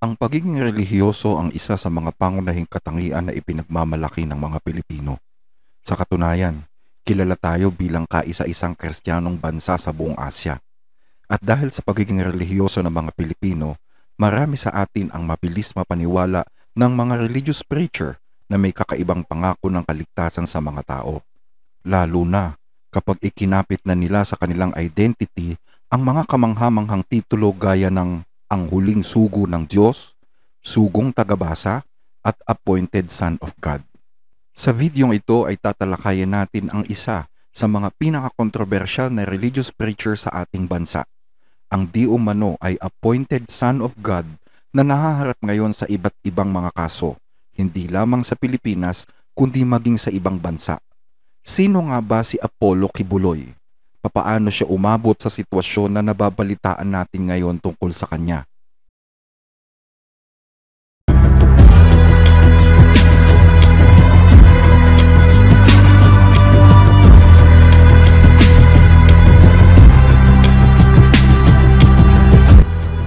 Ang pagiging relihiyoso ang isa sa mga pangunahing katangian na ipinagmamalaki ng mga Pilipino. Sa katunayan, kilala tayo bilang kaisa-isang Kristiyanong bansa sa buong Asya. At dahil sa pagiging relihiyoso ng mga Pilipino, marami sa atin ang mabilis mapaniwala ng mga religious preacher na may kakaibang pangako ng kaligtasan sa mga tao. Lalo na kapag ikinapit na nila sa kanilang identity ang mga kamanghamanghang titulo gaya ng ang huling sugo ng Diyos, sugong tagabasa, at appointed son of God. Sa videong ito ay tatalakayin natin ang isa sa mga pinaka-controversial na religious preacher sa ating bansa. Ang di umano ay appointed son of God na nahaharap ngayon sa iba't ibang mga kaso, hindi lamang sa Pilipinas kundi maging sa ibang bansa. Sino nga ba si Apollo Kibuloy? Papaano siya umabot sa sitwasyon na nababalitaan natin ngayon tungkol sa kanya?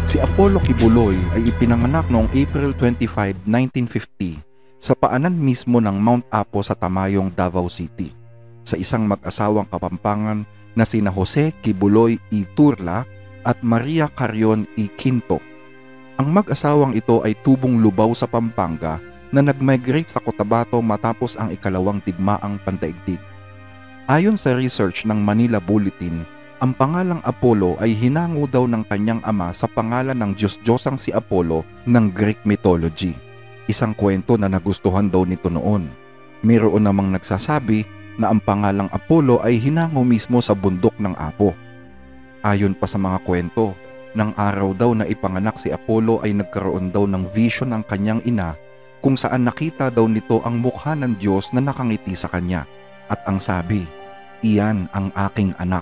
Si Apollo Kibuloy ay ipinanganak noong April 25, 1950 sa paanan mismo ng Mount Apo sa Tamayong, Davao City, sa isang mag-asawang Kapampangan na sina Jose Kibuloy I. Turla at Maria Carion I. Quinto. Ang mag-asawang ito ay tubong lubaw sa Pampanga na nag-migrate sa Cotabato matapos ang ikalawang digmaang pandaigdig. Ayon sa research ng Manila Bulletin, ang pangalang Apollo ay hinango daw ng kanyang ama sa pangalan ng Diyos-Diyosang si Apollo ng Greek mythology. Isang kwento na nagustuhan daw nito noon. Mayroon namang nagsasabi na ang pangalang Apollo ay hinango mismo sa bundok ng Apo. Ayon pa sa mga kwento, ng araw daw na ipanganak si Apollo ay nagkaroon daw ng vision ang kanyang ina kung saan nakita daw nito ang mukha ng Diyos na nakangiti sa kanya. At ang sabi, "Iyan ang aking anak."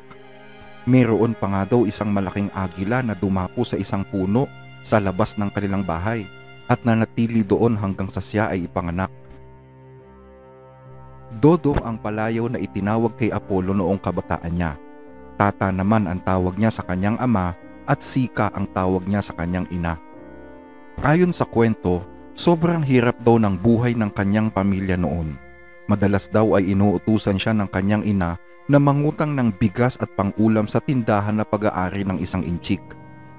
Mayroon pa nga daw isang malaking agila na dumapo sa isang puno sa labas ng kanilang bahay at nanatili doon hanggang sa siya ay ipanganak. Dodong ang palayaw na itinawag kay Apollo noong kabataan niya. Tata naman ang tawag niya sa kanyang ama at Sika ang tawag niya sa kanyang ina. Ayon sa kwento, sobrang hirap daw ng buhay ng kanyang pamilya noon. Madalas daw ay inuutusan siya ng kanyang ina na mangutang ng bigas at pangulam sa tindahan na pag-aari ng isang inchik.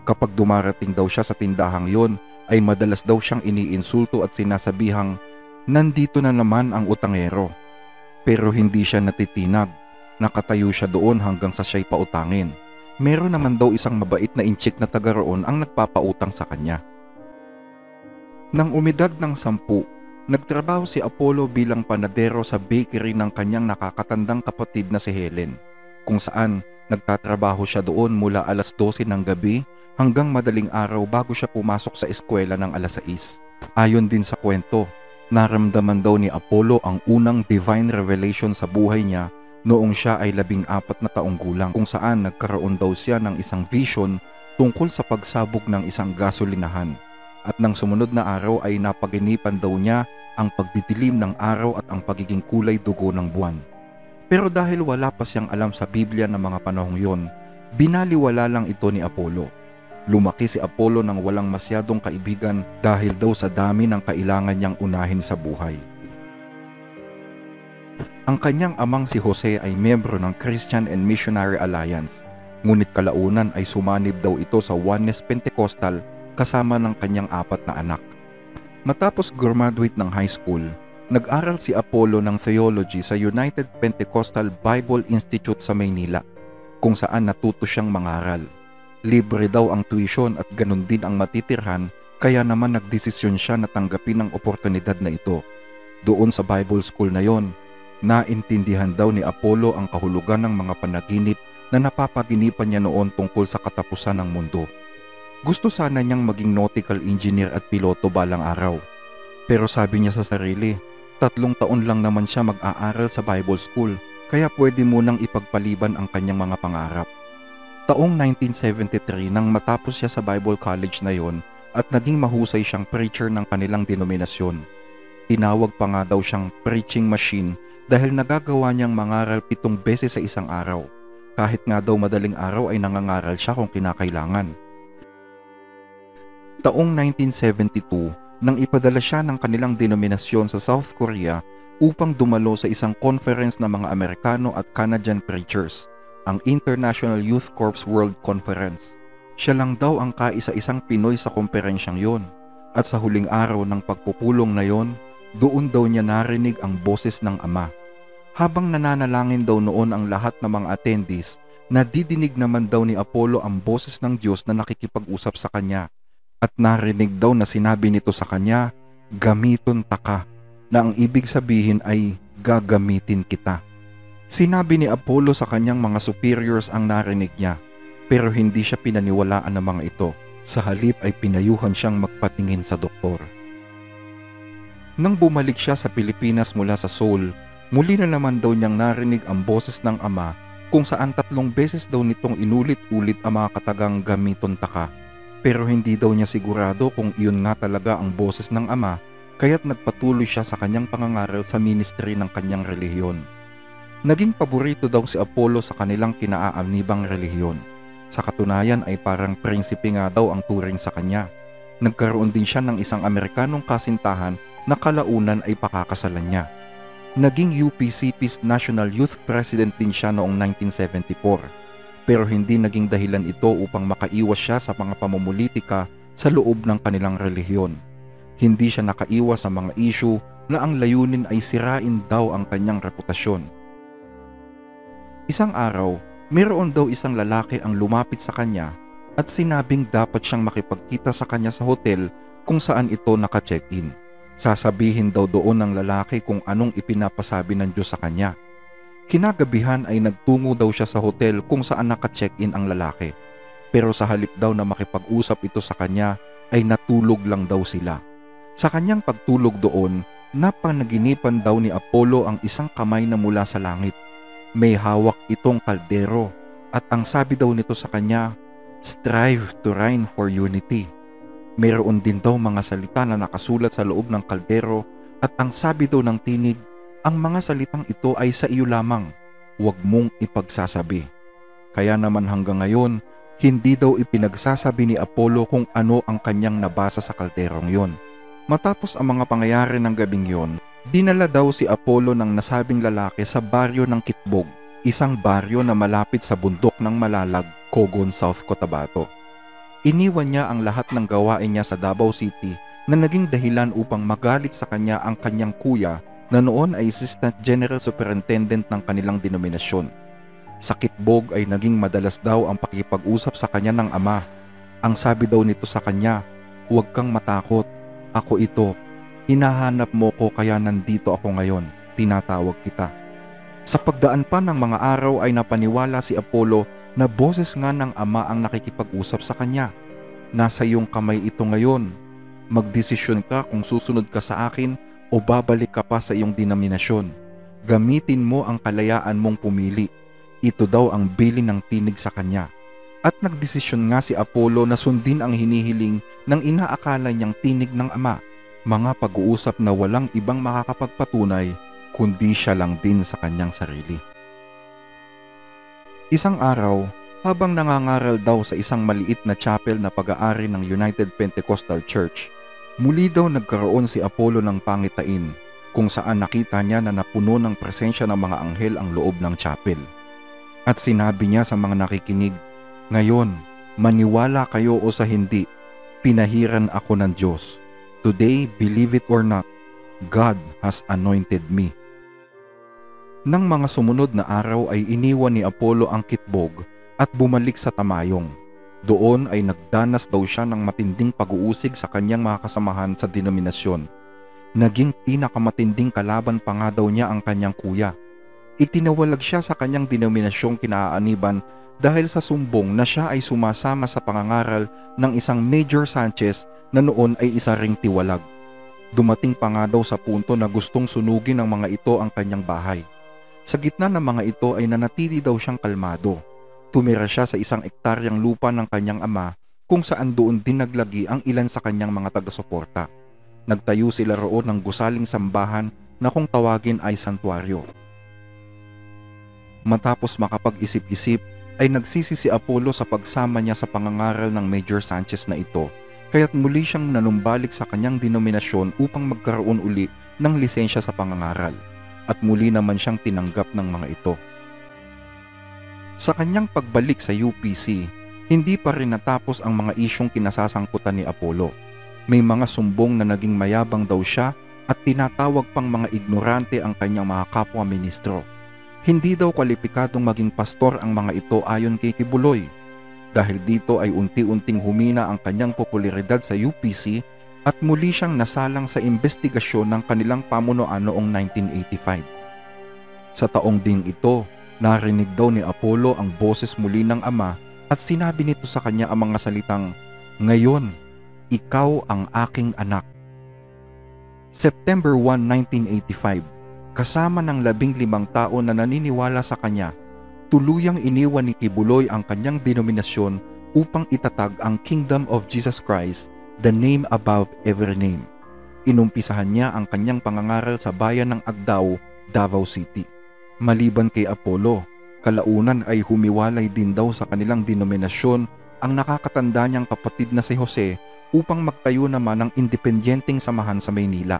Kapag dumarating daw siya sa tindahang yon, ay madalas daw siyang iniinsulto at sinasabihang, "Nandito na naman ang utangero." Pero hindi siya natitinag. Nakatayo siya doon hanggang sa siya'y pautangin. Meron naman daw isang mabait na inchik na taga roon ang nagpapautang sa kanya. Nang umidad ng 10, nagtrabaho si Apollo bilang panadero sa bakery ng kanyang nakakatandang kapatid na si Helen, kung saan nagtatrabaho siya doon mula alas 12 ng gabi hanggang madaling araw bago siya pumasok sa eskwela ng alas 6. Ayon din sa kwento, naramdaman daw ni Apollo ang unang divine revelation sa buhay niya noong siya ay 14 na taong gulang, kung saan nagkaroon daw siya ng isang vision tungkol sa pagsabog ng isang gasolinahan. At nang sumunod na araw ay napaginipan daw niya ang pagdidilim ng araw at ang pagiging kulay dugo ng buwan. Pero dahil wala pa siyang alam sa Biblia ng mga panahong yon, binaliwala lang ito ni Apollo. Lumaki si Apollo ng walang masyadong kaibigan dahil daw sa dami ng kailangan niyang unahin sa buhay. Ang kanyang amang si Jose ay miyembro ng Christian and Missionary Alliance, ngunit kalaunan ay sumanib daw ito sa Oneness Pentecostal kasama ng kanyang 4 na anak. Matapos graduate ng high school, nag-aral si Apollo ng theology sa United Pentecostal Bible Institute sa Maynila, kung saan natuto siyang mangaral. Libre daw ang tuition at ganun din ang matitirhan, kaya naman nagdesisyon siya na tanggapin ang oportunidad na ito. Doon sa Bible school na yon, naintindihan daw ni Apollo ang kahulugan ng mga panaginip na napapaginipan niya noon tungkol sa katapusan ng mundo. Gusto sana niyang maging nautical engineer at piloto balang araw. Pero sabi niya sa sarili, 3 taon lang naman siya mag-aaral sa Bible school, kaya pwede munang ipagpaliban ang kanyang mga pangarap. Taong 1973 nang matapos siya sa Bible College na yon at naging mahusay siyang preacher ng kanilang denominasyon. Tinawag pa nga daw siyang preaching machine dahil nagagawa niyang mangaral 7 beses sa isang araw. Kahit nga daw madaling araw ay nangangaral siya kung kinakailangan. Taong 1972 nang ipadala siya ng kanilang denominasyon sa South Korea upang dumalo sa isang conference ng mga Amerikano at Canadian preachers, ang International Youth Corps World Conference. Siya lang daw ang kaisa-isang Pinoy sa komperensyang yon, at sa huling araw ng pagpupulong na yon, doon daw niya narinig ang boses ng Ama. Habang nananalangin daw noon ang lahat ng mga attendees, nadidinig naman daw ni Apollo ang boses ng Diyos na nakikipag-usap sa kanya, at narinig daw na sinabi nito sa kanya, "Gamiton taka," na ang ibig sabihin ay gagamitin kita. Sinabi ni Apollo sa kanyang mga superiors ang narinig niya, pero hindi siya pinaniwalaan ng mga ito. Sa halip ay pinayuhan siyang magpatingin sa doktor. Nang bumalik siya sa Pilipinas mula sa Seoul, muli na naman daw niyang narinig ang boses ng Ama, kung saan 3 beses daw nitong inulit-ulit ang mga katagang "gamiton taka." Pero hindi daw niya sigurado kung iyon nga talaga ang boses ng Ama, kaya't nagpatuloy siya sa kanyang pangangaral sa ministry ng kanyang relihiyon. Naging paborito daw si Apollo sa kanilang kinaaanibang relihiyon. Sa katunayan ay parang prinsipe nga daw ang turing sa kanya. Nagkaroon din siya ng isang Amerikanong kasintahan na kalaunan ay pakakasalan niya. Naging UPCP's National Youth President din siya noong 1974. Pero hindi naging dahilan ito upang makaiwas siya sa mga pamumulitika sa loob ng kanilang relihiyon. Hindi siya nakaiwas sa mga issue na ang layunin ay sirain daw ang kanyang reputasyon. Isang araw, mayroon daw isang lalaki ang lumapit sa kanya at sinabing dapat siyang makipagkita sa kanya sa hotel kung saan ito naka-check-in. Sasabihin daw doon ng lalaki kung anong ipinapasabi ng Diyos sa kanya. Kinagabihan ay nagtungo daw siya sa hotel kung saan naka-check-in ang lalaki. Pero sa halip daw na makipag-usap ito sa kanya ay natulog lang daw sila. Sa kanyang pagtulog doon, napanaginipan daw ni Apollo ang isang kamay na mula sa langit. May hawak itong kaldero at ang sabi daw nito sa kanya, "Strive to reign for unity." Mayroon din daw mga salita na nakasulat sa loob ng kaldero at ang sabi daw ng tinig, "Ang mga salitang ito ay sa iyo lamang, huwag mong ipagsasabi." Kaya naman hanggang ngayon, hindi daw ipinagsasabi ni Apollo kung ano ang kanyang nabasa sa kalderong yon. Matapos ang mga pangyayari ng gabing yon, dinala daw si Apollo ng nasabing lalaki sa baryo ng Kitbog, isang baryo na malapit sa bundok ng Malalag, Cogon, South Cotabato. Iniwan niya ang lahat ng gawain niya sa Davao City na naging dahilan upang magalit sa kanya ang kanyang kuya na noon ay Assistant General Superintendent ng kanilang denominasyon. Sa Kitbog ay naging madalas daw ang pakipag-usap sa kanya ng Ama. Ang sabi daw nito sa kanya, "Huwag kang matakot, ako ito. Hinahanap mo ko kaya nandito ako ngayon, tinatawag kita." Sa pagdaan pa ng mga araw ay napaniwala si Apollo na boses nga ng Ama ang nakikipag-usap sa kanya. "Nasa iyong kamay ito ngayon. Magdesisyon ka kung susunod ka sa akin o babalik ka pa sa iyong denominasyon. Gamitin mo ang kalayaan mong pumili." Ito daw ang bilin ng tinig sa kanya. At nagdesisyon nga si Apollo na sundin ang hinihiling ng inaakala niyang tinig ng Ama. Mga pag-uusap na walang ibang makakapagpatunay kundi siya lang din sa kanyang sarili. Isang araw, habang nangangaral daw sa isang maliit na chapel na pag-aari ng United Pentecostal Church, muli daw nagkaroon si Apollo ng pangitain kung saan nakita niya na napuno ng presensya ng mga anghel ang loob ng chapel. At sinabi niya sa mga nakikinig, "Ngayon, maniwala kayo o sa hindi, pinahiran ako ng Diyos. Today, believe it or not, God has anointed me." Nang mga sumunod na araw ay iniwan ni Apollo ang Kitbog at bumalik sa Tamayong. Doon ay nagdanas daw siya ng matinding pag-uusig sa kanyang mga kasamahan sa denominasyon. Naging pinakamatinding kalaban pa nga daw niya ang kanyang kuya. Itinawalag siya sa kanyang denominasyong kinaaaniban dahil sa sumbong na siya ay sumasama sa pangangaral ng isang Major Sanchez na noon ay isa ring tiwalag. Dumating pa nga daw sa punto na gustong sunugin ng mga ito ang kanyang bahay. Sa gitna ng mga ito ay nanatili daw siyang kalmado. Tumira siya sa isang ektaryang lupa ng kanyang ama kung saan doon din naglagi ang ilan sa kanyang mga taga-suporta. Nagtayo sila roon ng gusaling sambahan na kung tawagin ay santuaryo. Matapos makapag-isip-isip ay nagsisi si Apollo sa pagsama niya sa pangangaral ng Major Sanchez na ito kaya't muli siyang nanumbalik sa kanyang denominasyon upang magkaroon uli ng lisensya sa pangangaral, at muli naman siyang tinanggap ng mga ito. Sa kanyang pagbalik sa UPC, hindi pa rin natapos ang mga isyong kinasasangkutan ni Apollo. May mga sumbong na naging mayabang daw siya at tinatawag pang mga ignorante ang kanyang mga kapwa-ministro. Hindi daw kwalipikadong maging pastor ang mga ito ayon kay Kibuloy. Dahil dito ay unti-unting humina ang kanyang popularidad sa UPC at muli siyang nasalang sa investigasyon ng kanilang pamunuan noong 1985. Sa taong ding ito, narinig daw ni Apollo ang boses muli ng Ama at sinabi nito sa kanya ang mga salitang, "Ngayon, ikaw ang aking anak." September 1, 1985, kasama ng 15 tao na naniniwala sa kanya, tuluyang iniwan ni Kibuloy ang kanyang denominasyon upang itatag ang Kingdom of Jesus Christ, the name above every name. Inumpisahan niya ang kanyang pangangaral sa bayan ng Agdao, Davao City. Maliban kay Apollo, kalaunan ay humiwalay din daw sa kanilang denominasyon ang nakakatanda niyang kapatid na si Jose upang magtayo naman ng independyenteng samahan sa Maynila.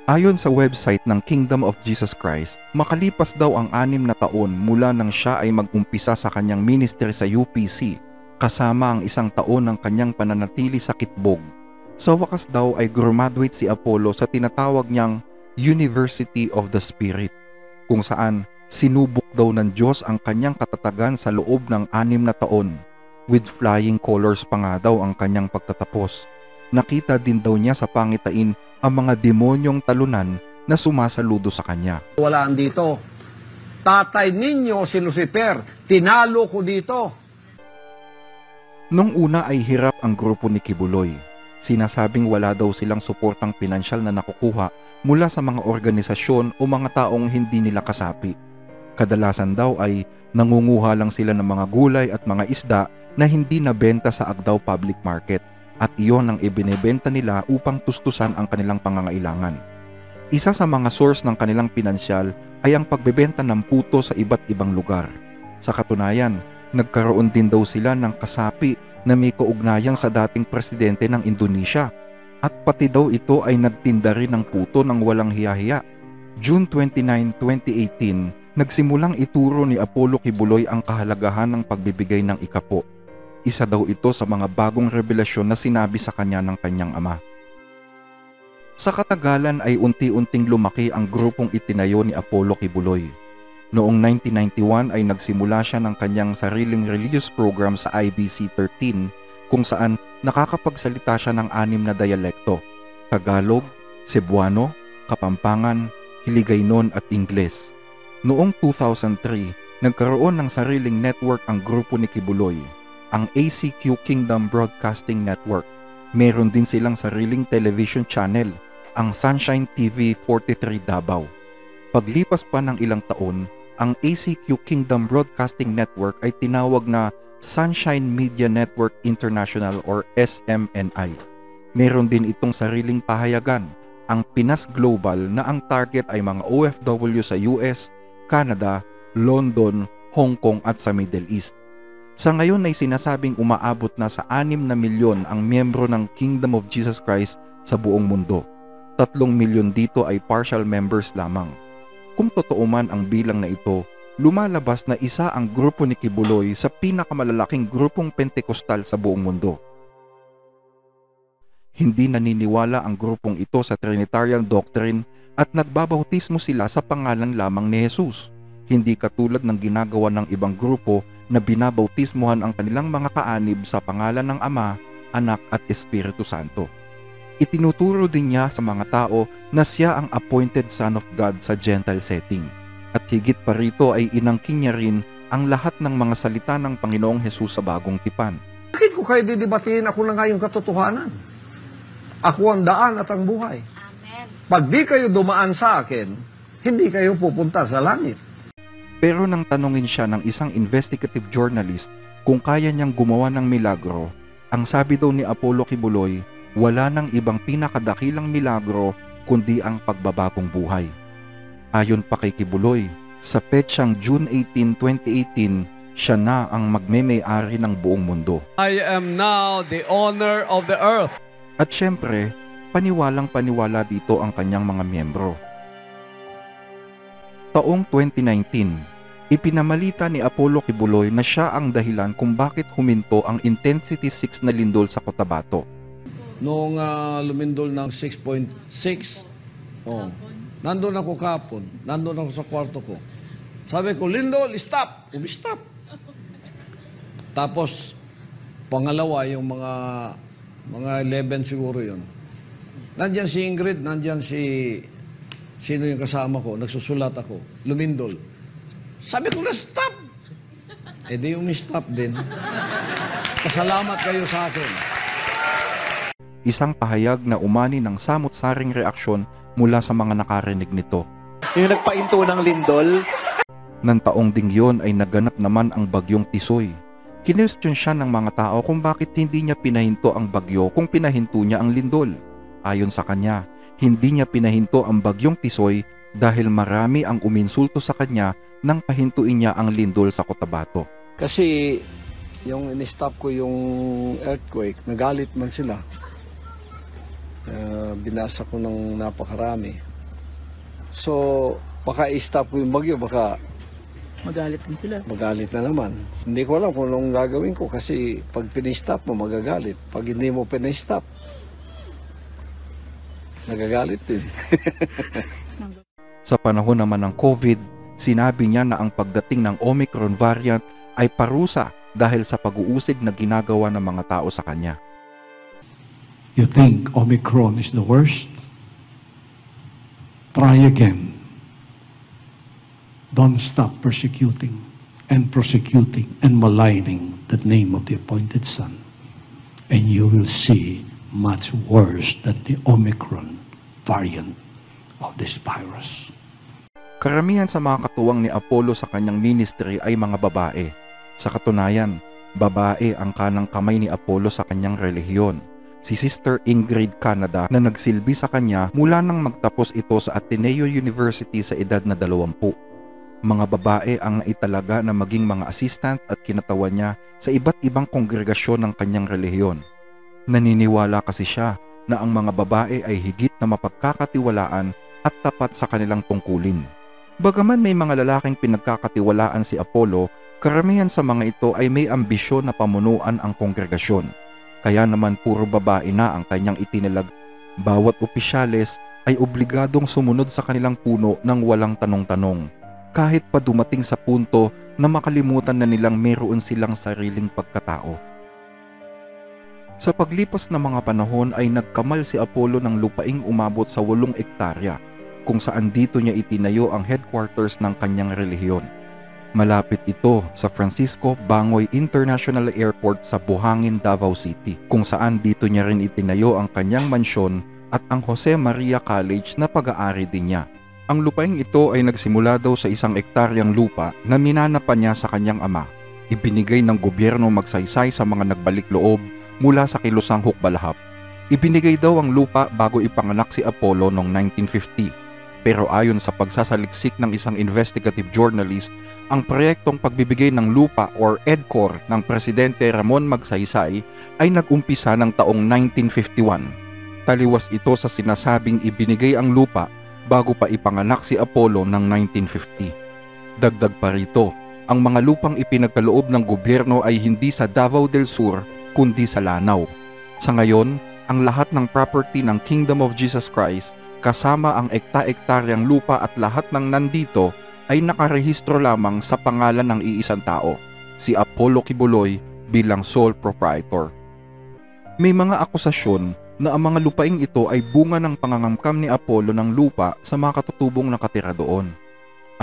Ayon sa website ng Kingdom of Jesus Christ, makalipas daw ang 6 na taon mula nang siya ay mag-umpisa sa kanyang ministry sa UPC, kasama ang 1 taon ng kanyang pananatili sa Kitbog. Sa wakas daw ay graduate si Apollo sa tinatawag niyang University of the Spirit, kung saan sinubok daw ng Diyos ang kanyang katatagan sa loob ng 6 na taon. With flying colors pa nga daw ang kanyang pagtatapos. Nakita din daw niya sa pangitain ang mga demonyong talunan na sumasaludo sa kanya. Wala dito. Tatay ninyo si Lucifer, tinalo ko dito. Nung una ay hirap ang grupo ni Kibuloy. Sinasabing wala daw silang suportang pinansyal na nakukuha mula sa mga organisasyon o mga taong hindi nila kasapi. Kadalasan daw ay nangunguha lang sila ng mga gulay at mga isda na hindi nabenta sa Agdao Public Market, at iyon ang ibinebenta nila upang tustusan ang kanilang pangangailangan. Isa sa mga source ng kanilang pinansyal ay ang pagbebenta ng puto sa iba't ibang lugar. Sa katunayan, nagkaroon din daw sila ng kasapi na may kaugnayan sa dating presidente ng Indonesia, at pati daw ito ay nagtinda rin ng puto ng walang hiya-hiya. June 29, 2018, nagsimulang ituro ni Apollo Kibuloy ang kahalagahan ng pagbibigay ng ikapo. Isa daw ito sa mga bagong revelasyon na sinabi sa kanya ng kanyang ama. Sa katagalan ay unti-unting lumaki ang grupong itinayo ni Apollo Kibuloy. Noong 1991 ay nagsimula siya ng kanyang sariling religious program sa IBC-13 kung saan nakakapagsalita siya ng 6 na dialekto: Tagalog, Cebuano, Kapampangan, Hiligaynon at Ingles. Noong 2003, nagkaroon ng sariling network ang grupo ni Kibuloy, ang ACQ Kingdom Broadcasting Network. Meron din silang sariling television channel, ang Sunshine TV 43 Davao. Paglipas pa ng ilang taon, ang ACQ Kingdom Broadcasting Network ay tinawag na Sunshine Media Network International or SMNI. Meron din itong sariling pahayagan, ang Pinas Global, na ang target ay mga OFW sa US, Canada, London, Hong Kong at sa Middle East. Sa ngayon ay sinasabing umaabot na sa 6 na milyon ang miyembro ng Kingdom of Jesus Christ sa buong mundo. 3 milyon dito ay partial members lamang. Kung totoo man ang bilang na ito, lumalabas na isa ang grupo ni Kibuloy sa pinakamalalaking grupong Pentekostal sa buong mundo. Hindi naniniwala ang grupong ito sa Trinitarian doctrine at nagbabautismo sila sa pangalan lamang ni Jesus. Hindi katulad ng ginagawa ng ibang grupo na binabautismohan ang kanilang mga kaanib sa pangalan ng Ama, Anak at Espiritu Santo. Itinuturo din niya sa mga tao na siya ang appointed Son of God sa Gentile setting. At higit pa rito ay inangkin niya rin ang lahat ng mga salita ng Panginoong Hesus sa Bagong Tipan. Bakit ko kayo didibatiin? Ako na nga yung katotohanan. Ako ang daan at ang buhay. Amen. Pag di kayo dumaan sa akin, hindi kayo pupunta sa langit. Pero nang tanungin siya ng isang investigative journalist kung kaya niyang gumawa ng milagro, ang sabi daw ni Apollo Kibuloy, wala nang ibang pinakadakilang milagro kundi ang pagbabagong buhay. Ayon pa kay Kibuloy, sa petsang June 18, 2018, Siya na ang magme-may-ari ng buong mundo. I am now the owner of the earth. At syempre, paniwalang-paniwala dito ang kanyang mga miyembro. Taong 2019, ipinamalita ni Apollo Kibuloy na siya ang dahilan kung bakit huminto ang Intensity 6 na lindol sa Cotabato. Noong lumindol ng 6.6, nandun ako kapon, nandun ako sa kwarto ko. Sabi ko, lindol, stop! Umi-stop. Tapos, pangalawa, yung mga 11 siguro yun. Nandyan si Ingrid, nandyan sino yung kasama ko, nagsusulat ako, lumindol. Sabi ko na, stop! Eh di umi-stop din. Pasalamat kayo sa akin. Isang pahayag na umani ng samot-saring reaksyon mula sa mga nakarinig nito. Yung nagpainto ng lindol. Nang taong ding yun ay naganap naman ang bagyong Tisoy. Kinwestiyon siya ng mga tao kung bakit hindi niya pinahinto ang bagyo kung pinahinto niya ang lindol. Ayon sa kanya, hindi niya pinahinto ang bagyong Tisoy dahil marami ang uminsulto sa kanya nang pahintuin niya ang lindol sa Cotabato. Kasi yung in-stop ko yung earthquake, nagalit man sila. Binasa ko ng napakarami. So, baka i-stop ko yung bagyo, baka magalit din sila. Magalit na naman. Hindi ko alam kung anong gagawin ko kasi pag pinistop mo, magagalit. Pag hindi mo pinistop, nagagalit din. Sa panahon naman ng COVID, sinabi niya na ang pagdating ng Omicron variant ay parusa dahil sa pag-uusig na ginagawa ng mga tao sa kanya. You think Omicron is the worst? Try again. Don't stop persecuting and prosecuting and maligning the name of the appointed Son. And you will see much worse than the Omicron variant of this virus. Karamihan sa mga katuwang ni Apollo sa kanyang ministry ay mga babae. Sa katunayan, babae ang kanang kamay ni Apollo sa kanyang relihiyon. Si Sister Ingrid Canada na nagsilbi sa kanya mula nang magtapos ito sa Ateneo University sa edad na 20. Mga babae ang naitalaga na maging mga assistant at kinatawan niya sa iba't ibang kongregasyon ng kanyang relihiyon. Naniniwala kasi siya na ang mga babae ay higit na mapagkakatiwalaan at tapat sa kanilang tungkulin. Bagaman may mga lalaking pinagkakatiwalaan si Apollo, karamihan sa mga ito ay may ambisyon na pamunuan ang kongregasyon. Kaya naman puro babae na ang kanyang itinalag. Bawat opisyales ay obligadong sumunod sa kanilang puno ng walang tanong-tanong. Kahit pa dumating sa punto na makalimutan na nilang meron silang sariling pagkatao. Sa paglipas ng mga panahon ay nagkamal si Apollo ng lupaing umabot sa 8 ektarya, kung saan dito niya itinayo ang headquarters ng kanyang relihiyon. Malapit ito sa Francisco Bangoy International Airport sa Buhangin, Davao City, kung saan dito niya rin itinayo ang kanyang mansyon at ang Jose Maria College na pag-aari din niya. Ang lupaing ito ay nagsimula daw sa 1 ektaryang lupa na minana pa niya sa kanyang ama. Ibinigay ng gobyerno magsaysay sa mga nagbalik loob mula sa kilusang Hukbalahap. Ibinigay daw ang lupa bago ipanganak si Apollo noong 1950. Pero ayon sa pagsasaliksik ng isang investigative journalist, ang proyektong pagbibigay ng lupa or EDCOR ng Presidente Ramon Magsaysay ay nag-umpisa ng taong 1951. Taliwas ito sa sinasabing ibinigay ang lupa bago pa ipanganak si Apollo ng 1950. Dagdag pa rito, ang mga lupang ipinagkaloob ng gobyerno ay hindi sa Davao del Sur kundi sa Lanao. Sa ngayon, ang lahat ng property ng Kingdom of Jesus Christ kasama ang ekta-ektaryang lupa at lahat ng nandito ay nakarehistro lamang sa pangalan ng iisang tao, si Apollo Kibuloy bilang sole proprietor. May mga akusasyon na ang mga lupaing ito ay bunga ng pangangamkam ni Apollo ng lupa sa mga katutubong nakatira doon.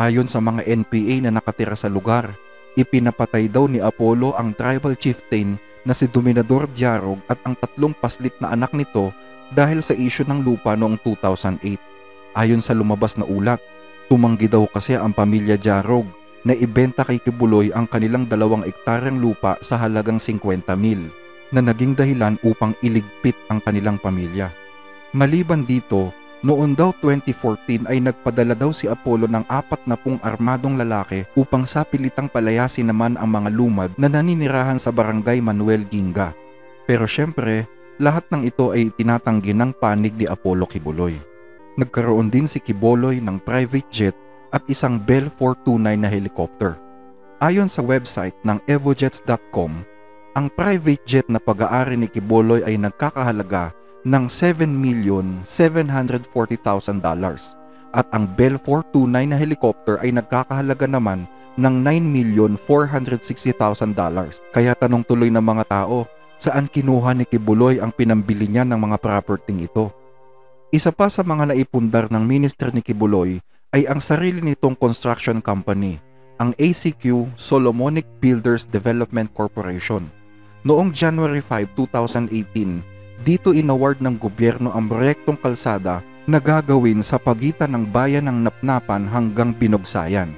Ayon sa mga NPA na nakatira sa lugar, ipinapatay daw ni Apollo ang tribal chieftain na si Dominador Diarog at ang 3 paslit na anak nito dahil sa issue ng lupa noong 2008. Ayon sa lumabas na ulat, tumanggi daw kasi ang pamilya Diarog na ibenta kay Kibuloy ang kanilang 2 ektaryang lupa sa halagang 50,000 na naging dahilan upang iligpit ang kanilang pamilya. Maliban dito, Noon daw 2014 ay nagpadala daw si Apollo ng 40 armadong lalaki upang sapilitang palayasin naman ang mga lumad na naninirahan sa barangay Manuel Ginga. Pero syempre, lahat ng ito ay tinatanggi ng panig ni Apollo Quiboloy. Nagkaroon din si Quiboloy ng private jet at isang Bell 429 na helicopter. Ayon sa website ng evojets.com, ang private jet na pag-aari ni Quiboloy ay nagkakahalaga ng $7,740,000 at ang Bell 429 na helicopter ay nagkakahalaga naman ng $9,460,000. Kaya tanong tuloy ng mga tao, saan kinuha ni Quiboloy ang pinambili niya ng mga property ito? Isa pa sa mga naipundar ng ministry ni Quiboloy ay ang sarili nitong construction company, ang ACQ Solomonic Builders Development Corporation. Noong January 5, 2018, dito inaward ng gobyerno ang proyektong kalsada na gagawin sa pagitan ng bayan ng Napnapan hanggang Binogsayan.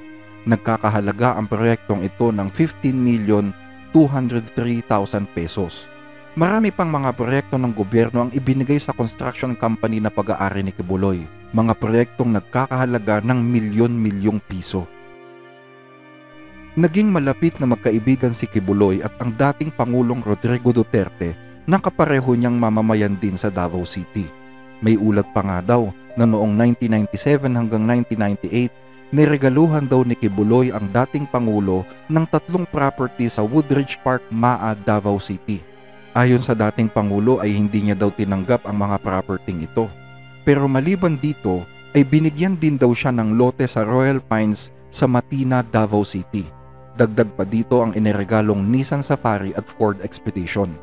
Nagkakahalaga ang proyektong ito ng 15,203,000 pesos. Marami pang mga proyekto ng gobyerno ang ibinigay sa construction company na pag-aari ni Quiboloy. Mga proyektong nagkakahalaga ng milyon-milyong piso. Naging malapit na magkaibigan si Quiboloy at ang dating Pangulong Rodrigo Duterte na kapareho niyang mamamayan din sa Davao City. May ulat pa nga daw na noong 1997 hanggang 1998, niregaluhan daw ni Quiboloy ang dating Pangulo ng 3 property sa Woodridge Park, Maa, Davao City. Ayon sa dating Pangulo ay hindi niya daw tinanggap ang mga property ito. Pero maliban dito ay binigyan din daw siya ng lote sa Royal Pines sa Matina, Davao City. Dagdag pa dito ang iniregalong Nissan Safari at Ford Expedition.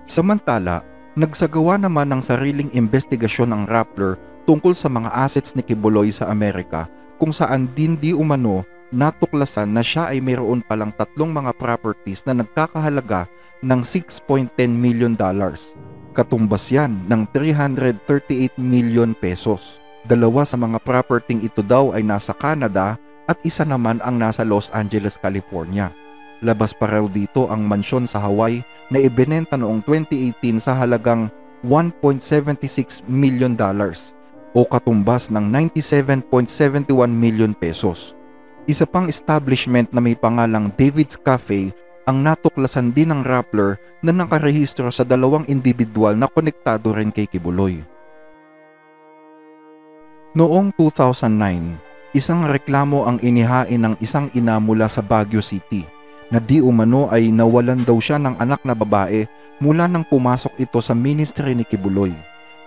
Samantala, nagsagawa naman ng sariling investigasyon ang Rappler tungkol sa mga assets ni Quiboloy sa Amerika kung saan din di umano natuklasan na siya ay mayroon palang 3 mga properties na nagkakahalaga ng $6.10 million. Katumbas yan ng 338 million pesos. 2 sa mga properting ito daw ay nasa Canada at isa naman ang nasa Los Angeles, California. Labas pa raw dito ang mansyon sa Hawaii na ibinenta noong 2018 sa halagang $1.76 million o katumbas ng 97.71 million pesos. Isa pang establishment na may pangalang David's Cafe ang natuklasan din ng Rappler na nakarehistro sa 2 individual na konektado rin kay Quiboloy. Noong 2009, isang reklamo ang inihain ng isang ina mula sa Baguio City na di umano ay nawalan daw siya ng anak na babae mula nang pumasok ito sa ministry ni Quiboloy.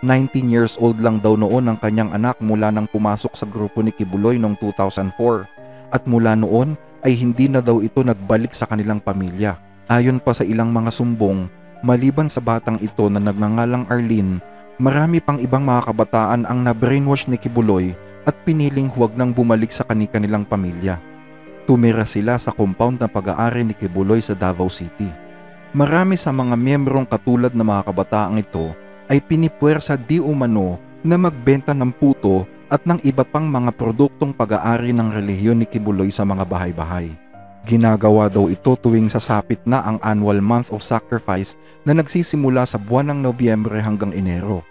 19 years old lang daw noon ang kanyang anak mula nang pumasok sa grupo ni Quiboloy noong 2004 at mula noon ay hindi na daw ito nagbalik sa kanilang pamilya. Ayon pa sa ilang mga sumbong, maliban sa batang ito na nagngangalang Arlene, marami pang ibang mga kabataan ang na-brainwash ni Quiboloy at piniling huwag nang bumalik sa kanilang pamilya. Tumira sila sa compound na pag-aari ni Quiboloy sa Davao City. Marami sa mga miyembrong katulad ng mga kabataang ito ay pinipuwersa di umano na magbenta ng puto at ng iba pang mga produktong pag-aari ng relihiyon ni Quiboloy sa mga bahay-bahay. Ginagawa daw ito tuwing sasapit na ang annual month of sacrifice na nagsisimula sa buwan ng Nobyembre hanggang Enero.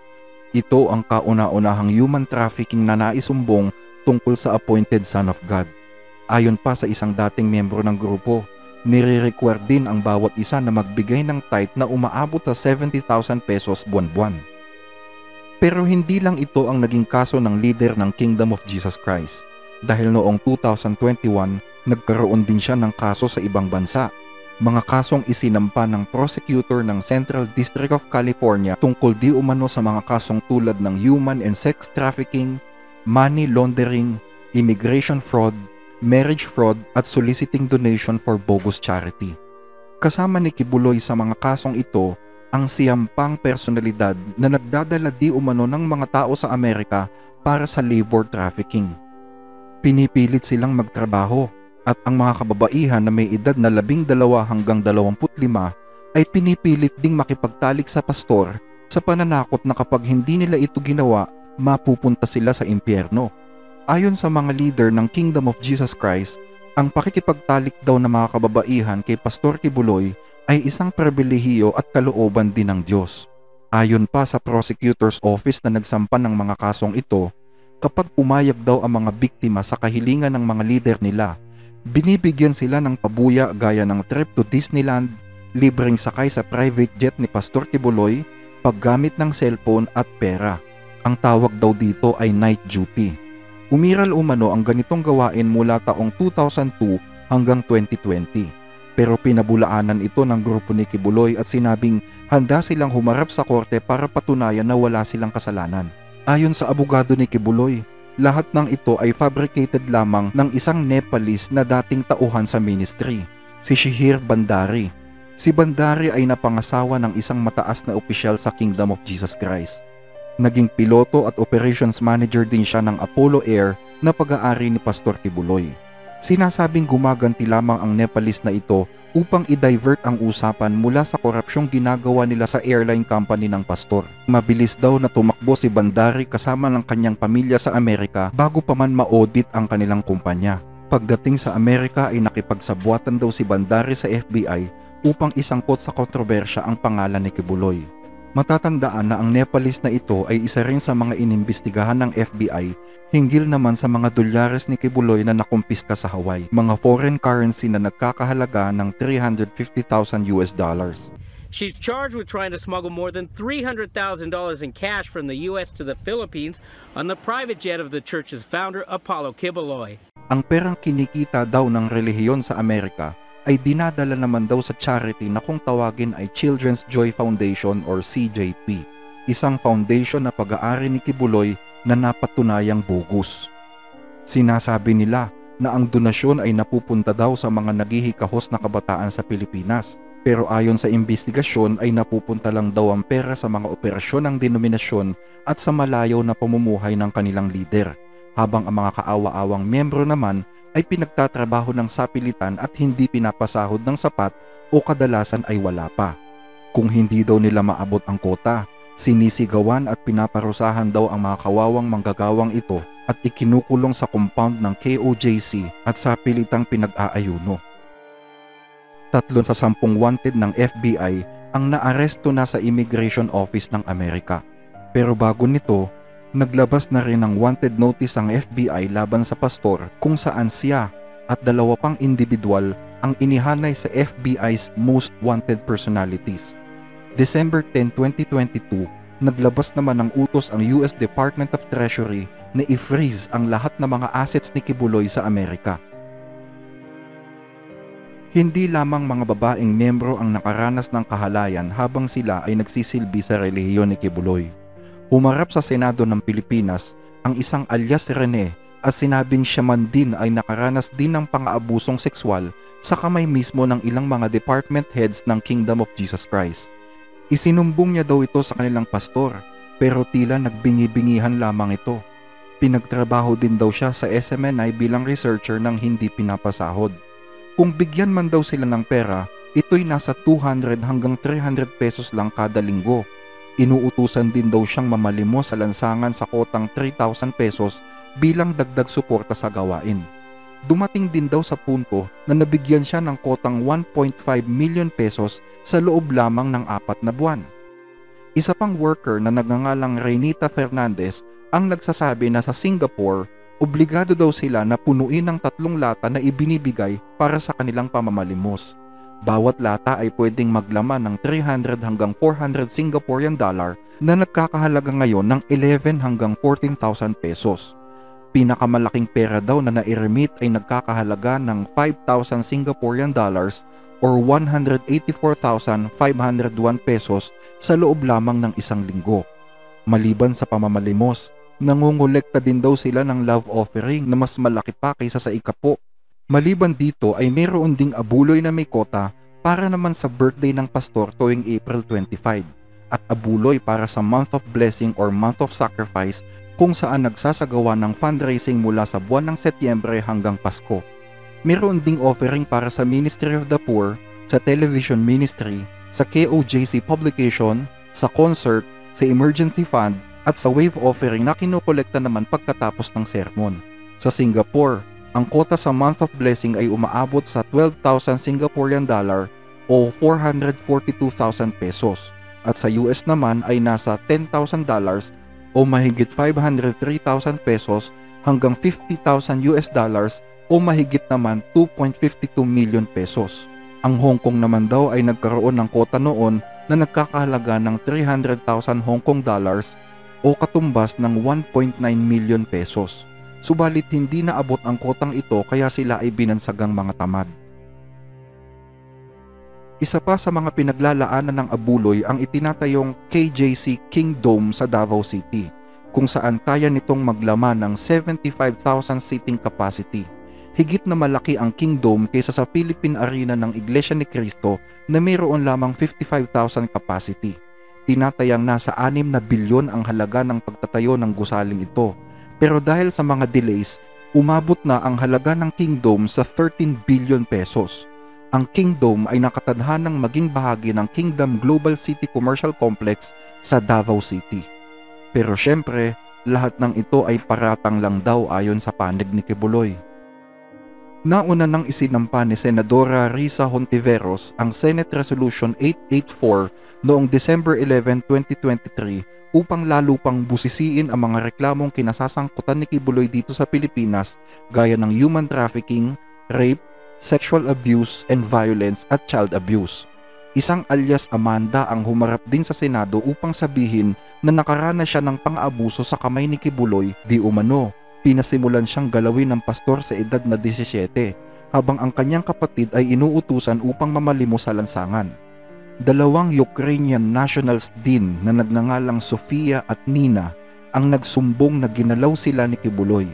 Ito ang kauna-unahang human trafficking na naisumbong tungkol sa appointed son of God. Ayon pa sa isang dating miyembro ng grupo, nire-require din ang bawat isa na magbigay ng tithe na umaabot sa 70,000 pesos buwan-buwan. Pero hindi lang ito ang naging kaso ng leader ng Kingdom of Jesus Christ, dahil noong 2021 nagkaroon din siya ng kaso sa ibang bansa. Mga kasong isinampa ng prosecutor ng Central District of California tungkol di umano sa mga kasong tulad ng human and sex trafficking, money laundering, immigration fraud, marriage fraud at soliciting donation for bogus charity. Kasama ni Quiboloy sa mga kasong ito ang siyampang personalidad na nagdadala di umano ng mga tao sa Amerika para sa labor trafficking. Pinipilit silang magtrabaho at ang mga kababaihan na may edad na 12 hanggang 25 ay pinipilit ding makipagtalik sa pastor sa pananakot na kapag hindi nila ito ginawa, mapupunta sila sa impyerno. Ayon sa mga leader ng Kingdom of Jesus Christ, ang pakikipagtalik daw ng mga kababaihan kay Pastor Quiboloy ay isang pribilehiyo at kalooban din ng Diyos. Ayon pa sa prosecutor's office na nagsampa ng mga kasong ito, kapag pumayag daw ang mga biktima sa kahilingan ng mga lider nila, binibigyan sila ng pabuya gaya ng trip to Disneyland, libreng sakay sa private jet ni Pastor Kibuloy, paggamit ng cellphone at pera. Ang tawag daw dito ay night duty. Umiral umano ang ganitong gawain mula taong 2002 hanggang 2020. Pero pinabulaanan ito ng grupo ni Kibuloy at sinabing handa silang humarap sa korte para patunayan na wala silang kasalanan. Ayon sa abogado ni Kibuloy, lahat ng ito ay fabricated lamang ng isang Nepalese na dating tauhan sa ministry, si Shihir Bandari. Si Bandari ay napangasawa ng isang mataas na opisyal sa Kingdom of Jesus Christ. Naging piloto at operations manager din siya ng Apollo Air na pag-aari ni Pastor Kibuloy. Sinasabing gumaganti lamang ang Nepalese na ito upang i-divert ang usapan mula sa korupsyong ginagawa nila sa airline company ng pastor. Mabilis daw na tumakbo si Bandari kasama ng kanyang pamilya sa Amerika bago pa man ma-audit ang kanilang kumpanya. Pagdating sa Amerika ay nakipagsabwatan daw si Bandari sa FBI upang isangkot sa kontrobersya ang pangalan ni Kibuloy. Matatandaan na ang Nepalese na ito ay isa rin sa mga inimbestigahan ng FBI hinggil naman sa mga dolyares ni Kibuloy na nakumpiska sa Hawaii, mga foreign currency na nagkakahalaga ng $350,000 US. She's charged with trying to smuggle more than $300,000 in cash from the US to the Philippines on the private jet of the church's founder, Apollo Kibuloy. Ang perang kinikita daw ng relihiyon sa Amerika ay dinadala naman daw sa charity na kung tawagin ay Children's Joy Foundation or CJP, isang foundation na pag-aari ni Kibuloy na napatunayang bogus. Sinasabi nila na ang donasyon ay napupunta daw sa mga naghihikahos na kabataan sa Pilipinas, pero ayon sa investigasyon ay napupunta lang daw ang pera sa mga operasyon ng denominasyon at sa malayo na pamumuhay ng kanilang lider, habang ang mga kaawa-awang miyembro naman ay pinagtatrabaho ng sapilitan at hindi pinapasahod ng sapat o kadalasan ay wala pa. Kung hindi daw nila maabot ang kota, sinisigawan at pinaparusahan daw ang mga kawawang manggagawang ito at ikinukulong sa compound ng KOJC at sapilitang pinag-aayuno. 3 sa 10 wanted ng FBI ang naaresto na sa Immigration Office ng Amerika. Pero bago nito, naglabas na rin ng wanted notice ang FBI laban sa pastor kung saan siya at 2 pang individual ang inihanay sa FBI's most wanted personalities. December 10, 2022, naglabas naman ng utos ang US Department of Treasury na i-freeze ang lahat ng mga assets ni Kibuloy sa Amerika. Hindi lamang mga babaeng miyembro ang nakaranas ng kahalayan habang sila ay nagsisilbi sa relihiyon ni Kibuloy. Humarap sa Senado ng Pilipinas ang isang alias Rene at sinabing siya man din ay nakaranas din ng pang-aabusong sexual sa kamay mismo ng ilang mga department heads ng Kingdom of Jesus Christ. Isinumbong niya daw ito sa kanilang pastor, pero tila nagbingi-bingihan lamang ito. Pinagtrabaho din daw siya sa SMNI bilang researcher ng hindi pinapasahod. Kung bigyan man daw sila ng pera, ito'y nasa 200 hanggang 300 pesos lang kada linggo. Inuutusan din daw siyang mamalimos sa lansangan sa kotang 3,000 pesos bilang dagdag suporta sa gawain. Dumating din daw sa punto na nabigyan siya ng kotang 1.5 million pesos sa loob lamang ng 4 na buwan. Isa pang worker na nagngangalang Renita Fernandez ang nagsasabi na sa Singapore, obligado daw sila na punuin ng 3 lata na ibinibigay para sa kanilang pamamalimos. Bawat lata ay pwedeng maglaman ng 300 hanggang 400 Singaporean dollar na nagkakahalaga ngayon ng 11 hanggang 14,000 pesos. Pinakamalaking pera daw na nai-remit ay nagkakahalaga ng 5,000 Singaporean dollars or 184,501 pesos sa loob lamang ng 1 linggo. Maliban sa pamamalimos, nangungulekta din daw sila ng love offering na mas malaki pa kaysa sa ikapo. Maliban dito ay mayroon ding abuloy na may kota para naman sa birthday ng pastor tuwing April 25 at abuloy para sa Month of Blessing or Month of Sacrifice kung saan nagsasagawa ng fundraising mula sa buwan ng Setyembre hanggang Pasko. Mayroon ding offering para sa Ministry of the Poor, sa Television Ministry, sa KOJC Publication, sa concert, sa Emergency Fund at sa wave offering na kinukolekta naman pagkatapos ng sermon. Sa Singapore, ang kota sa Month of Blessing ay umaabot sa 12,000 Singaporean dollar o 442,000 pesos. at sa US naman ay nasa $10,000 o mahigit 503,000 pesos hanggang $50,000 o mahigit naman 2.52 million pesos. Ang Hong Kong naman daw ay nagkaroon ng kota noon na nagkakahalaga ng 300,000 Hong Kong dollars o katumbas ng 1.9 million pesos. Subalit hindi naabot ang kotang ito kaya sila ay binansagang mga tamad. Isa pa sa mga pinaglalaanan ng Abuloy ang itinatayong KJC Kingdom sa Davao City, kung saan kaya nitong maglaman ng 75,000 seating capacity. Higit na malaki ang Kingdom kaysa sa Philippine Arena ng Iglesia ni Cristo na mayroon lamang 55,000 capacity. Tinatayang nasa 6 na bilyon ang halaga ng pagtatayo ng gusaling ito. Pero dahil sa mga delays, umabot na ang halaga ng Kingdom sa 13 billion pesos. Ang Kingdom ay nakatadhanang maging bahagi ng Kingdom Global City Commercial Complex sa Davao City. Pero syempre, lahat ng ito ay paratang lang daw ayon sa panig ni Kibuloy. Nauna nang isinampa ni Senadora Risa Hontiveros ang Senate Resolution 884 noong December 11, 2023 upang lalo pang busisiin ang mga reklamong kinasasangkutan ni Kibuloy dito sa Pilipinas gaya ng human trafficking, rape, sexual abuse and violence at child abuse. Isang alias Amanda ang humarap din sa Senado upang sabihin na nakaranas siya ng pang-aabuso sa kamay ni Kibuloy di umano. Pinasimulan siyang galawin ng pastor sa edad na 17 habang ang kanyang kapatid ay inuutusan upang mamalimos sa lansangan. 2 Ukrainian nationals din na nagngangalang Sofia at Nina ang nagsumbong na ginalaw sila ni Kibuloy,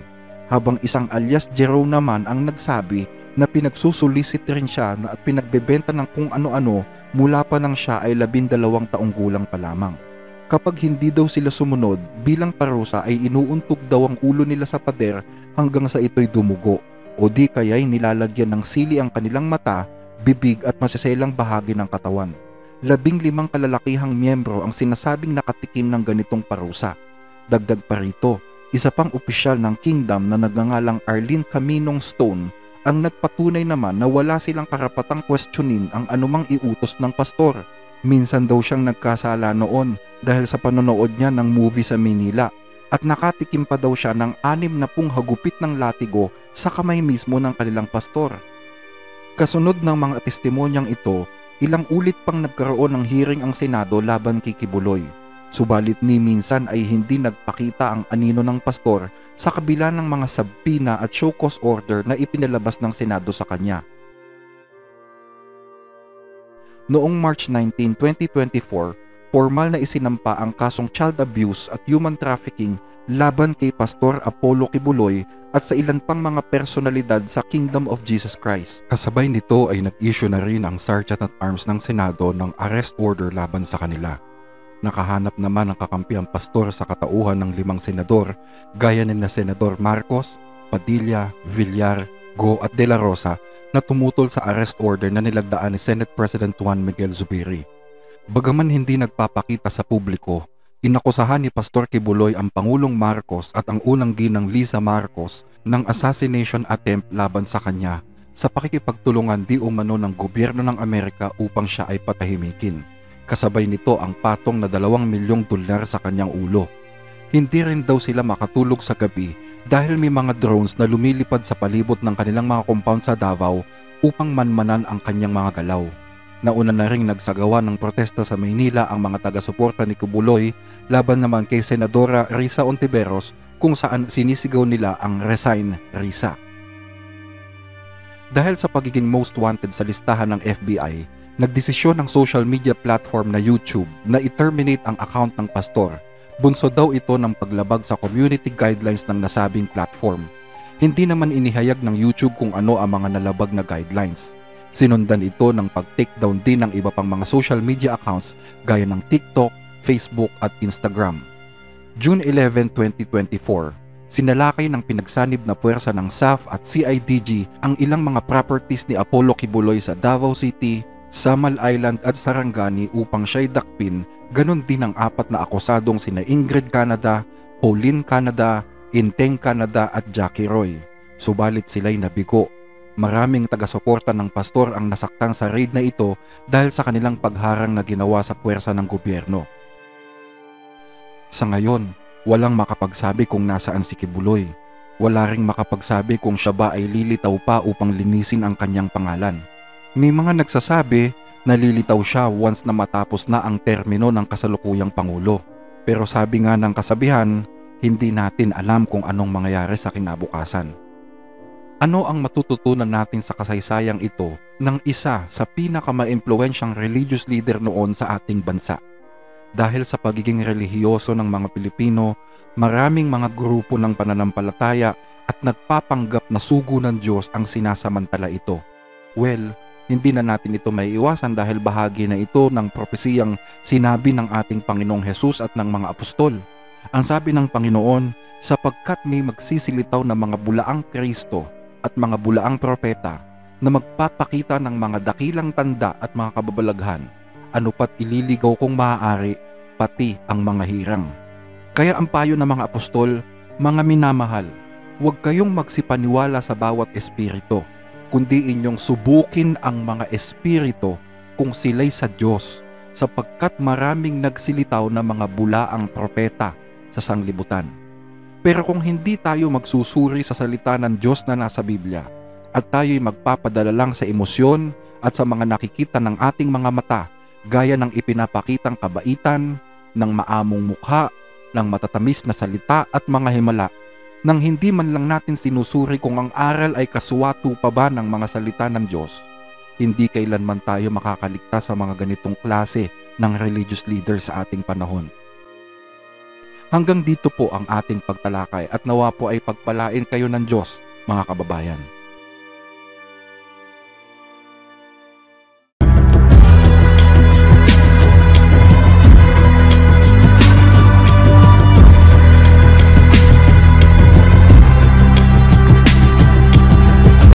habang isang alias Jerome naman ang nagsabi na pinagsusulisit rin siya at pinagbebenta ng kung ano-ano mula pa nang siya ay 12 taong gulang pa lamang. Kapag hindi daw sila sumunod, bilang parusa ay inuuntog daw ang ulo nila sa pader hanggang sa ito'y dumugo o di kaya'y nilalagyan ng sili ang kanilang mata, bibig at masiselang bahagi ng katawan. 15 kalalakihang miyembro ang sinasabing nakatikim ng ganitong parusa. Dagdag pa rito, isa pang opisyal ng Kingdom na nagngangalang Arlene Caminong Stone ang nagpatunay naman na wala silang karapatang questionin ang anumang iutos ng pastor. Minsan daw siyang nagkasala noon dahil sa panonood niya ng movie sa Manila at nakatikim pa daw siya ng 60 hagupit ng latigo sa kamay mismo ng kanilang pastor. Kasunod ng mga testimonyang ito, ilang ulit pang nagkaroon ng hearing ang Senado laban kay Kibuloy. Subalit ni minsan ay hindi nagpakita ang anino ng pastor sa kabila ng mga sabpina at show cause order na ipinalabas ng Senado sa kanya. Noong March 19, 2024, formal na isinampa ang kasong child abuse at human trafficking laban kay Pastor Apollo Kibuloy at sa ilan pang mga personalidad sa Kingdom of Jesus Christ. Kasabay nito ay nag-issue na rin ang Sergeant at Arms ng Senado ng arrest order laban sa kanila. Nakahanap naman ang kakampiang pastor sa katauhan ng 5 senador gaya ni na Senador Marcos, Padilla, Villar, Go at De La Rosa na tumutol sa arrest order na nilagdaan ni Senate President Juan Miguel Zubiri. Bagaman hindi nagpapakita sa publiko, inakusahan ni Pastor Kibuloy ang Pangulong Marcos at ang unang ginang Liza Marcos ng assassination attempt laban sa kanya sa pakikipagtulungan di umano ng gobyerno ng Amerika upang siya ay patahimikin. Kasabay nito ang patong na $2 milyong sa kanyang ulo. Hindi rin daw sila makatulog sa gabi dahil may mga drones na lumilipad sa palibot ng kanilang mga compound sa Davao upang manmanan ang kanyang mga galaw. Nauna na ring nagsagawa ng protesta sa Maynila ang mga taga-suporta ni Kibuloy laban naman kay Senadora Risa Hontiveros kung saan sinisigaw nila ang Resign Risa. Dahil sa pagiging most wanted sa listahan ng FBI, nagdesisyon ng social media platform na YouTube na i-terminate ang account ng pastor. Bunso daw ito ng paglabag sa community guidelines ng nasabing platform. Hindi naman inihayag ng YouTube kung ano ang mga nalabag na guidelines. Sinundan ito ng pag-takedown din ng iba pang mga social media accounts gaya ng TikTok, Facebook at Instagram. June 11, 2024, sinalakay ng pinagsanib na puwersa ng SAF at CIDG ang ilang mga properties ni Apollo Kibuloy sa Davao City, Samal Island at Sarangani upang siya'y dakpin, ganon din ang 4 na akusadong sina Ingrid Canada, Pauline Canada, Inteng Canada at Jackie Roy. Subalit sila'y nabigo. Maraming taga-suporta ng pastor ang nasaktan sa raid na ito dahil sa kanilang pagharang na ginawa sa puwersa ng gobyerno. Sa ngayon, walang makapagsabi kung nasaan si Kibuloy. Wala ring makapagsabi kung siya ba ay lilitaw pa upang linisin ang kanyang pangalan. May mga nagsasabi na lilitaw siya once na matapos na ang termino ng kasalukuyang Pangulo. Pero sabi nga ng kasabihan, hindi natin alam kung anong mangyayari sa kinabukasan. Ano ang matututunan natin sa kasaysayang ito ng isa sa pinakamaimpluwensyang religious leader noon sa ating bansa? Dahil sa pagiging relihiyoso ng mga Pilipino, maraming mga grupo ng pananampalataya at nagpapanggap na sugo ng Diyos ang sinasamantala ito. Well, hindi na natin ito maiiwasan dahil bahagi na ito ng propesiyang sinabi ng ating Panginoong Hesus at ng mga apostol. Ang sabi ng Panginoon, sapagkat may magsisilitaw na mga bulaang Kristo at mga bulaang propeta na magpapakita ng mga dakilang tanda at mga kababalaghan, ano pat ililigaw kung maaari, pati ang mga hirang. Kaya ang payo ng mga apostol, mga minamahal, huwag kayong magsipaniwala sa bawat espiritu, kundi inyong subukin ang mga espiritu kung sila'y sa Diyos, sapagkat maraming nagsilitaw na mga bulaang propeta sa sanglibutan. Pero kung hindi tayo magsusuri sa salita ng Diyos na nasa Biblia at tayo'y magpapadala lang sa emosyon at sa mga nakikita ng ating mga mata gaya ng ipinapakitang kabaitan, ng maamong mukha, ng matatamis na salita at mga himala, nang hindi man lang natin sinusuri kung ang aral ay kasuwato pa ba ng mga salita ng Diyos, hindi kailanman tayo makakaligtas sa mga ganitong klase ng religious leaders sa ating panahon. Hanggang dito po ang ating pagtalakay at nawa po ay pagpalain kayo ng Diyos, mga kababayan.